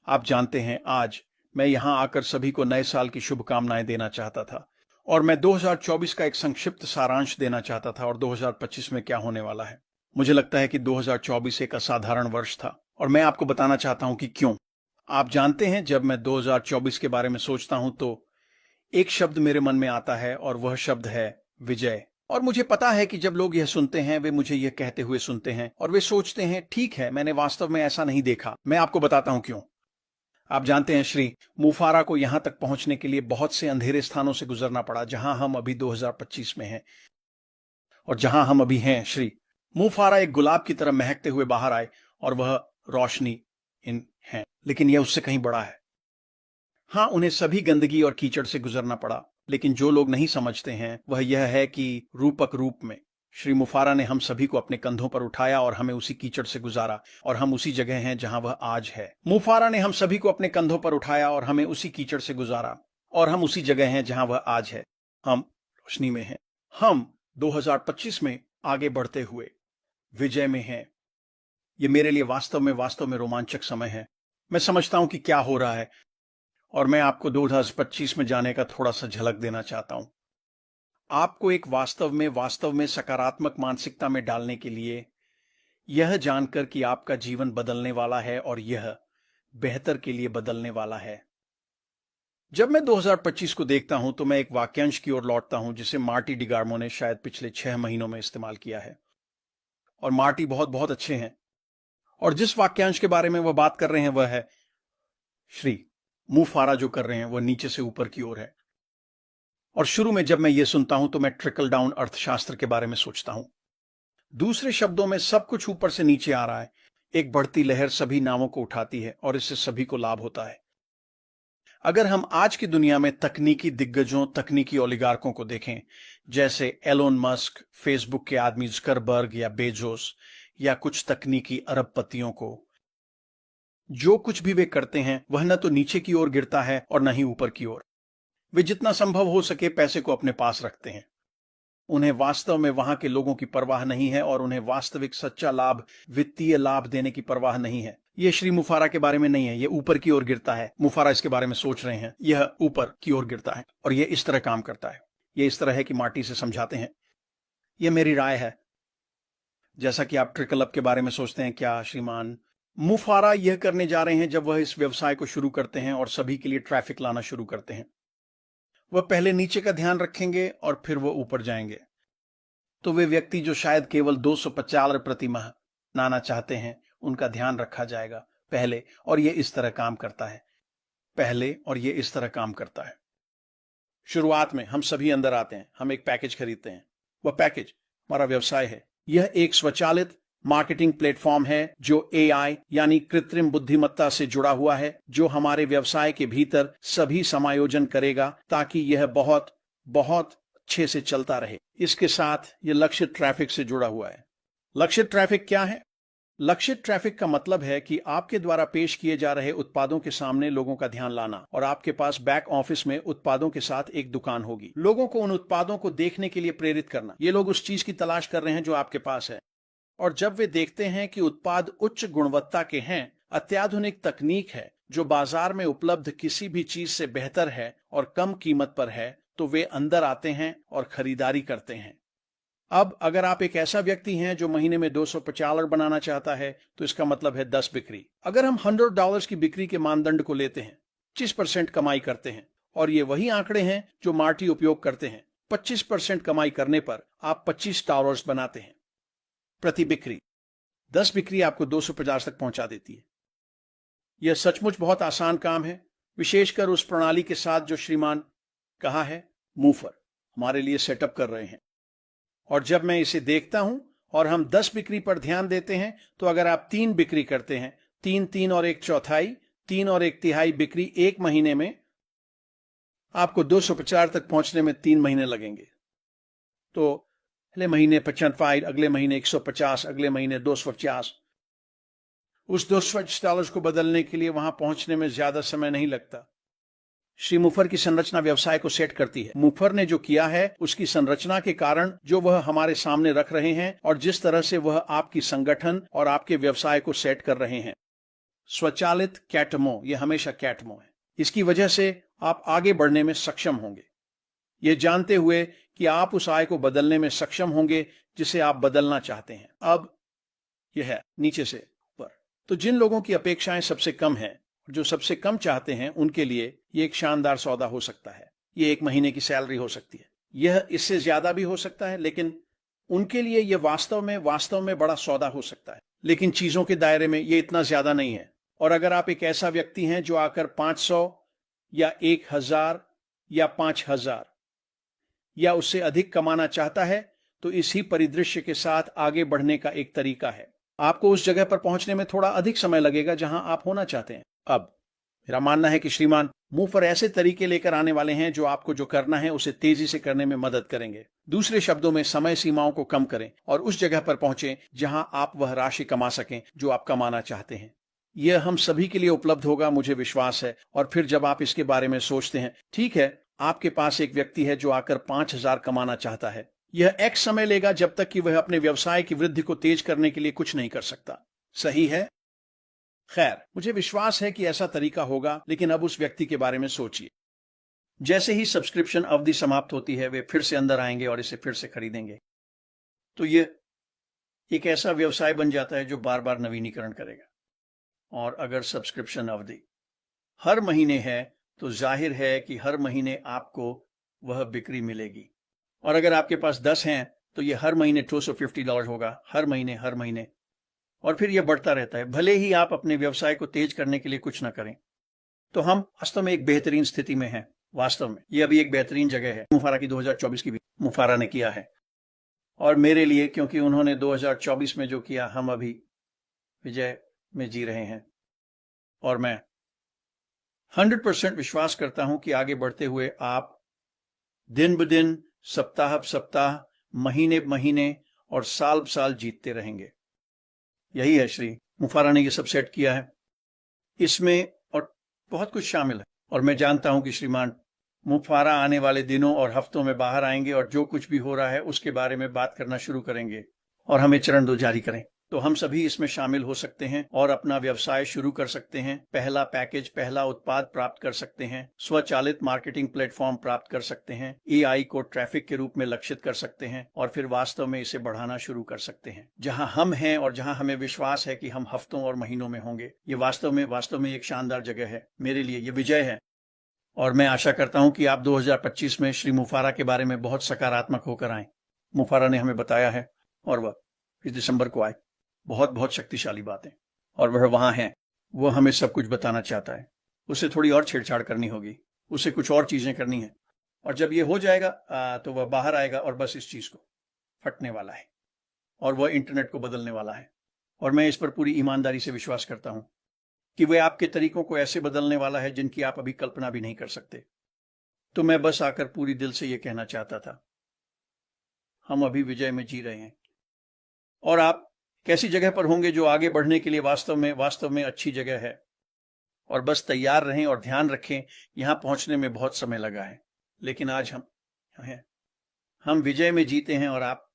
आप जानते हैं, आज मैं यहां आकर सभी को नए साल की शुभकामनाएं देना चाहता था और मैं 2024 का एक संक्षिप्त सारांश देना चाहता था और 2025 में क्या होने वाला है। मुझे लगता है कि 2024 एक असाधारण वर्ष था और मैं आपको बताना चाहता हूं कि क्यों। आप जानते हैं, जब मैं 2024 के बारे में सोचता हूं तो एक शब्द मेरे मन में आता है और वह शब्द है विजय। और मुझे पता है कि जब लोग यह सुनते हैं वे मुझे यह कहते हुए सुनते हैं और वे सोचते हैं, ठीक है, मैंने वास्तव में ऐसा नहीं देखा। मैं आपको बताता हूं क्यों। आप जानते हैं, श्री मुफारा को यहां तक पहुंचने के लिए बहुत से अंधेरे स्थानों से गुजरना पड़ा जहां हम अभी 2025 में हैं। और जहां हम अभी हैं, श्री मुफारा एक गुलाब की तरह महकते हुए बाहर आए और वह रोशनी इन है, लेकिन यह उससे कहीं बड़ा है। हाँ, उन्हें सभी गंदगी और कीचड़ से गुजरना पड़ा, लेकिन जो लोग नहीं समझते हैं वह यह है कि रूपक रूप में श्री मुफारा ने हम सभी को अपने कंधों पर उठाया और हमें उसी कीचड़ से गुजारा और हम उसी जगह हैं जहां वह आज है। मुफारा ने हम सभी को अपने कंधों पर उठाया और हमें उसी कीचड़ से गुजारा और हम उसी जगह हैं जहां वह आज है। हम रोशनी में हैं। हम 2025 में आगे बढ़ते हुए विजय में हैं। ये मेरे लिए वास्तव में रोमांचक समय है। मैं समझता हूं कि क्या हो रहा है और मैं आपको 2025 में जाने का थोड़ा सा झलक देना चाहता हूं। आपको एक वास्तव में सकारात्मक मानसिकता में डालने के लिए, यह जानकर कि आपका जीवन बदलने वाला है और यह बेहतर के लिए बदलने वाला है। जब मैं 2025 को देखता हूं तो मैं एक वाक्यांश की ओर लौटता हूं जिसे मार्टी डिगार्मो ने शायद पिछले 6 महीनों में इस्तेमाल किया है। और मार्टी बहुत अच्छे हैं। और जिस वाक्यांश के बारे में वह बात कर रहे हैं वह है, श्री मुफारा जो कर रहे हैं वह नीचे से ऊपर की ओर है। और शुरू में जब मैं ये सुनता हूं तो मैं ट्रिकल डाउन अर्थशास्त्र के बारे में सोचता हूं। दूसरे शब्दों में, सब कुछ ऊपर से नीचे आ रहा है। एक बढ़ती लहर सभी नावों को उठाती है और इससे सभी को लाभ होता है। अगर हम आज की दुनिया में तकनीकी दिग्गजों, तकनीकी ओलिगार्कों को देखें, जैसे एलोन मस्क, फेसबुक के आदमी ज़करबर्ग या बेजोस, या कुछ तकनीकी अरबपतियों को, जो कुछ भी वे करते हैं वह न तो नीचे की ओर गिरता है और न ही ऊपर की ओर। वे जितना संभव हो सके पैसे को अपने पास रखते हैं। उन्हें वास्तव में वहां के लोगों की परवाह नहीं है और उन्हें वास्तविक सच्चा लाभ, वित्तीय लाभ देने की परवाह नहीं है। यह श्री मुफारा के बारे में नहीं है। यह ऊपर की ओर गिरता है। मुफारा इसके बारे में सोच रहे हैं। यह ऊपर की ओर गिरता है और यह इस तरह काम करता है। यह इस तरह है कि मार्टी से समझाते हैं। यह मेरी राय है। जैसा कि आप ट्रिकल अप के बारे में सोचते हैं, क्या श्रीमान मुफारा यह करने जा रहे हैं जब वह इस व्यवसाय को शुरू करते हैं और सभी के लिए ट्रैफिक लाना शुरू करते हैं? वह पहले नीचे का ध्यान रखेंगे और फिर वह ऊपर जाएंगे। तो वे व्यक्ति जो शायद केवल $250 प्रति माह लाना चाहते हैं, उनका ध्यान रखा जाएगा पहले, और यह इस तरह काम करता है। पहले और यह इस तरह काम करता है। शुरुआत में हम सभी अंदर आते हैं, हम एक पैकेज खरीदते हैं। वह पैकेज हमारा व्यवसाय है। यह एक स्वचालित मार्केटिंग प्लेटफॉर्म है जो AI यानी कृत्रिम बुद्धिमत्ता से जुड़ा हुआ है, जो हमारे व्यवसाय के भीतर सभी समायोजन करेगा ताकि यह बहुत अच्छे से चलता रहे। इसके साथ यह लक्षित ट्रैफिक से जुड़ा हुआ है। लक्षित ट्रैफिक क्या है? लक्षित ट्रैफिक का मतलब है कि आपके द्वारा पेश किए जा रहे उत्पादों के सामने लोगों का ध्यान लाना और आपके पास बैक ऑफिस में उत्पादों के साथ एक दुकान होगी। लोगों को उन उत्पादों को देखने के लिए प्रेरित करना। ये लोग उस चीज की तलाश कर रहे हैं जो आपके पास है, और जब वे देखते हैं कि उत्पाद उच्च गुणवत्ता के हैं, अत्याधुनिक तकनीक है, जो बाजार में उपलब्ध किसी भी चीज से बेहतर है और कम कीमत पर है, तो वे अंदर आते हैं और खरीदारी करते हैं। अब अगर आप एक ऐसा व्यक्ति हैं जो महीने में $250 बनाना चाहता है, तो इसका मतलब है 10 बिक्री। अगर हम $100 की बिक्री के मानदंड को लेते हैं, 25% कमाई करते हैं, और ये वही आंकड़े हैं जो मार्टी उपयोग करते हैं। 25% कमाई करने पर आप $25 बनाते हैं प्रति बिक्री। 10 बिक्री आपको 250 तक पहुंचा देती है। यह सचमुच बहुत आसान काम है, विशेषकर उस प्रणाली के साथ जो श्रीमान कहा है मूफर हमारे लिए सेटअप कर रहे हैं। और जब मैं इसे देखता हूं और हम 10 बिक्री पर ध्यान देते हैं, तो अगर आप 3 बिक्री करते हैं, 3 और 1/4, 3 और 1/3 बिक्री एक महीने में, आपको 250 तक पहुंचने में 3 महीने लगेंगे। तो अगले महीने 55, अगले महीने 150, अगले महीने 250। उस $250 को बदलने के लिए वहां पहुंचने में ज्यादा समय नहीं लगता। श्री मुफर की संरचना व्यवसाय को सेट करती है। मुफर ने जो किया है उसकी संरचना के कारण जो वह हमारे सामने रख रहे हैं और जिस तरह से वह आपकी संगठन और आपके व्यवसाय को सेट कर रहे हैं, स्वचालित कैटमो, यह हमेशा कैटमो है। इसकी वजह से आप आगे बढ़ने में सक्षम होंगे, यह जानते हुए कि आप उस आय को बदलने में सक्षम होंगे जिसे आप बदलना चाहते हैं। अब यह है नीचे से ऊपर। तो जिन लोगों की अपेक्षाएं सबसे कम हैं, जो सबसे कम चाहते हैं, उनके लिए यह एक शानदार सौदा हो सकता है। यह 1 महीने की सैलरी हो सकती है, यह इससे ज्यादा भी हो सकता है, लेकिन उनके लिए यह वास्तव में बड़ा सौदा हो सकता है। लेकिन चीजों के दायरे में यह इतना ज्यादा नहीं है। और अगर आप एक ऐसा व्यक्ति हैं जो आकर 500 या 1000 या 5000 या उससे अधिक कमाना चाहता है, तो इसी परिदृश्य के साथ आगे बढ़ने का एक तरीका है। आपको उस जगह पर पहुंचने में थोड़ा अधिक समय लगेगा जहां आप होना चाहते हैं। अब मेरा मानना है कि श्रीमान मुंह पर ऐसे तरीके लेकर आने वाले हैं जो आपको जो करना है उसे तेजी से करने में मदद करेंगे। दूसरे शब्दों में, समय सीमाओं को कम करें और उस जगह पर पहुंचें जहां आप वह राशि कमा सकें जो आप कमाना चाहते हैं। यह हम सभी के लिए उपलब्ध होगा, मुझे विश्वास है। और फिर जब आप इसके बारे में सोचते हैं, ठीक है, आपके पास एक व्यक्ति है जो आकर 5000 कमाना चाहता है। यह X समय लेगा जब तक कि वह अपने व्यवसाय की वृद्धि को तेज करने के लिए कुछ नहीं कर सकता। सही है? खैर, मुझे विश्वास है कि ऐसा तरीका होगा, लेकिन अब उस व्यक्ति के बारे में सोचिए। जैसे ही सब्सक्रिप्शन अवधि समाप्त होती है, वे फिर से अंदर आएंगे और इसे फिर से खरीदेंगे। तो यह एक ऐसा व्यवसाय बन जाता है जो बार बार नवीनीकरण करेगा। और अगर सब्सक्रिप्शन अवधि हर महीने है, तो जाहिर है कि हर महीने आपको वह बिक्री मिलेगी। और अगर आपके पास 10 हैं, तो यह हर महीने $250 होगा, हर महीने। और फिर यह बढ़ता रहता है, भले ही आप अपने व्यवसाय को तेज करने के लिए कुछ ना करें। तो हम वास्तव में एक बेहतरीन स्थिति में हैं। वास्तव में यह अभी एक बेहतरीन जगह है। मुफारा की 2024 की भी मुफारा ने किया है, और मेरे लिए, क्योंकि उन्होंने 2024 में जो किया, हम अभी विजय में जी रहे हैं। और मैं 100% विश्वास करता हूं कि आगे बढ़ते हुए आप दिन ब दिन, सप्ताह ब सप्ताह, महीने ब महीने और साल ब साल जीतते रहेंगे। यही है, श्री मुफारा ने यह सब सेट किया है। इसमें और बहुत कुछ शामिल है। और मैं जानता हूं कि श्रीमान मुफारा आने वाले दिनों और हफ्तों में बाहर आएंगे और जो कुछ भी हो रहा है उसके बारे में बात करना शुरू करेंगे और हमें चरण 2 जारी करें। तो हम सभी इसमें शामिल हो सकते हैं और अपना व्यवसाय शुरू कर सकते हैं। पहला पैकेज, पहला उत्पाद प्राप्त कर सकते हैं। स्वचालित मार्केटिंग प्लेटफॉर्म प्राप्त कर सकते हैं। AI को ट्रैफिक के रूप में लक्षित कर सकते हैं और फिर वास्तव में इसे बढ़ाना शुरू कर सकते हैं। जहां हम हैं और जहां हमें विश्वास है कि हम हफ्तों और महीनों में होंगे, ये वास्तव में एक शानदार जगह है। मेरे लिए ये विजय है। और मैं आशा करता हूं कि आप 2025 में श्री मुफारा के बारे में बहुत सकारात्मक होकर आए। मुफारा ने हमें बताया है, और वह इस दिसंबर को आए। बहुत बहुत शक्तिशाली बातें। और वह वहां है, वह हमें सब कुछ बताना चाहता है। उसे थोड़ी और छेड़छाड़ करनी होगी, उसे कुछ और चीजें करनी है। और जब यह हो जाएगा तो वह बाहर आएगा और बस इस चीज को फटने वाला है और वह इंटरनेट को बदलने वाला है। और मैं इस पर पूरी ईमानदारी से विश्वास करता हूं कि वह आपके तरीकों को ऐसे बदलने वाला है जिनकी आप अभी कल्पना भी नहीं कर सकते। तो मैं बस आकर पूरी दिल से यह कहना चाहता था, हम अभी विजय में जी रहे हैं। और आप कैसी जगह पर होंगे जो आगे बढ़ने के लिए वास्तव में अच्छी जगह है। और बस तैयार रहें और ध्यान रखें, यहां पहुंचने में बहुत समय लगा है, लेकिन आज हम विजय में जीते हैं और आप